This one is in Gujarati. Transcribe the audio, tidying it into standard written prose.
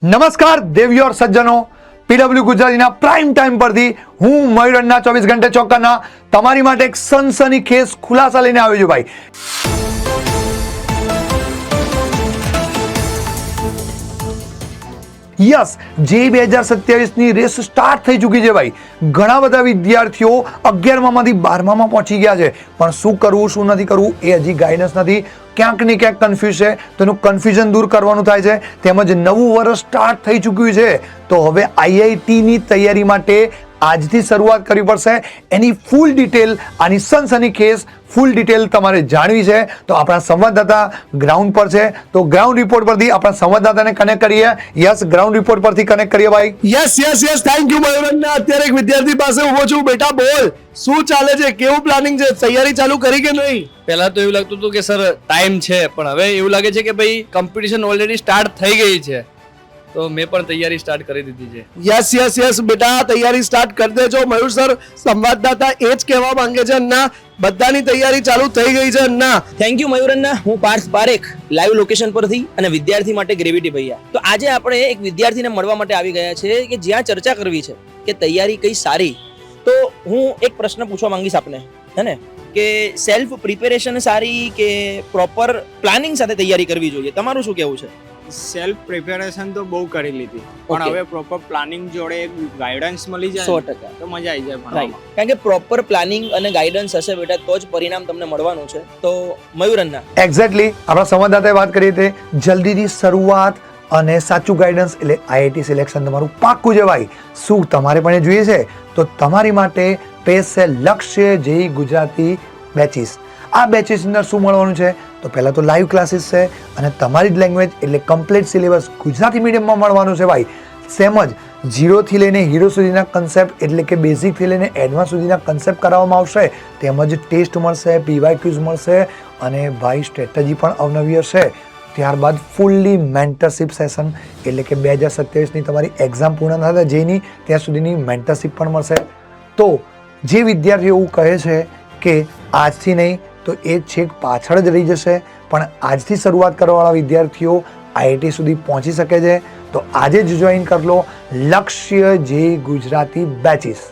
નમસ્કાર દેવીઓર સજ્જનો, પીડબ્લ્યુ ગુજરાતીના પ્રાઇમ ટાઈમ પરથી હું મયુરના 24 ઘંટે ચોક્કસના તમારી માટે એક સનસનીખેજ ખુલાસા લઈને આવ્યો છું ભાઈ. યસ, જે 2027ની રેસ સ્ટાર્ટ થઈ ચૂકી છે ભાઈ. ઘણા બધા વિદ્યાર્થીઓ 11મામાંથી 12મામાં પહોંચી ગયા છે, પણ શું કરવું શું નથી કરવું એ હજી ગાઈડન્સ નથી. ક્યાંક ને ક્યાંક કન્ફ્યુઝ છે, તો એનું કન્ફ્યુઝન દૂર કરવાનું થાય છે. તેમજ નવું વર્ષ સ્ટાર્ટ થઈ ચૂક્યું છે, તો હવે આઈઆઈટીની તૈયારી માટે આજથી શરૂઆત કરવી પડશે. એની ફૂલ ડિટેલ, આની સનસનીખેજ ફૂલ ડિટેલ તમારે જાણવી છે, તો આપણા સંવાદદાતા ગ્રાઉન્ડ પર છે, તો ગ્રાઉન્ડ રિપોર્ટ પરથી આપણા સંવાદદાતાને કનેક્ટ કરીએ. યસ, ગ્રાઉન્ડ રિપોર્ટ પરથી કનેક્ટ કરીએ ભાઈ. યસ થેન્ક યુ મયુરન્ના. અત્યારે એક વિદ્યાર્થી પાસે ઉભો છું. બેટા બોલ, શું ચાલે છે? કેવું પ્લાનિંગ છે? તૈયારી ચાલુ કરી કે નહીં? પહેલા તો એવું લાગતું હતું કે સર ટાઈમ છે, પણ હવે એવું લાગે છે કે ભાઈ કોમ્પિટિશન ઓલરેડી સ્ટાર્ટ થઈ ગઈ છે, તો મેં પણ તૈયારી સ્ટાર્ટ કરી દીધી છે. યસ બેટા, તૈયારી સ્ટાર્ટ કરી દેજો. મયુર સર સંવાદદાતા એ જ કહેવા માંગે છે અન્ના, બધાની તૈયારી ચાલુ થઈ ગઈ છે અન્ના. Thank you મયુરન્ના. હું પાર્થ પારેખ, લાઈવ લોકેશન પરથી, અને વિદ્યાર્થી માટે ગ્રેવિટી ભૈયા. તો આજે આપણે એક વિદ્યાર્થીને મળવા માટે આવી ગયા છે કે જ્યાં ચર્ચા કરવી છે કે તૈયારી કઈ સારી. તો હું એક પ્રશ્ન પૂછવા માંગીશ આપને, હે ને, કે સેલ્ફ પ્રિપેરેશન સારી કે પ્રોપર પ્લાનિંગ સાથે તૈયારી કરવી જોઈએ? તમારું શું કહેવું છે? સેલ્ફ પ્રિપેરેશન તો બહુ કરી લીધી, પણ Okay. હવે પ્રોપર પ્લાનિંગ જોડે ગાઈડન્સ મળી જાય 100%. તો મજા આવી જાય રાઈટ, ભણવામાં. કારણ કે પ્રોપર પ્લાનિંગ અને ગાઈડન્સ હશે બેટા, તો જ પરિણામ તમને મળવાનું છે. તો મયુરન્ના, એક્ઝેક્ટલી, આપણા સંવાદદાતાએ વાત કરી તે જલ્દીથી શરૂઆત અને સાચું ગાઈડન્સ એટલે આઈઆઈટી સિલેક્શન તમારું પાક્કું છે ભાઈ. શું તમારે પણ એ જોઈએ છે? તો તમારી માટે પેસ છે લક્ષ્ય જેઈ ગુજરાતી બેચીસ. આ બેચીસ અંદર શું મળવાનું છે? તો પહેલાં તો લાઈવ ક્લાસીસ છે, અને તમારી જ લેંગ્વેજ એટલે કમ્પ્લીટ સિલેબસ ગુજરાતી મીડિયમમાં મળવાનું છે ભાઈ. તેમજ 0થી લઈને હીરો સુધીના કન્સેપ્ટ એટલે કે બેઝિકથી લઈને એડવાન્સ સુધીના કન્સેપ્ટ કરાવવામાં આવશે. તેમજ ટેસ્ટ મળશે, પીવાયક્યુઝ મળશે, અને ભાઈ સ્ટ્રેટેજી પણ અવનવી હશે. ત્યારબાદ ફૂલ્લી મેન્ટરશિપ સેશન એટલે કે 2027ની તમારી એક્ઝામ પૂર્ણ થાય જેની ત્યાં સુધીની મેન્ટરશિપ પણ મળશે. તો જે વિદ્યાર્થીઓ એવું કહે છે કે આજથી નહીં, તો એ છેક પાછળ જ રહી જશે, પણ આજથી શરૂઆત કરવાવાળા વિદ્યાર્થીઓ આઈઆઈટી સુધી પહોંચી શકે છે. તો આજે જ જોઈન કરી લો લક્ષ્ય જે ગુજરાતી બેચીસ.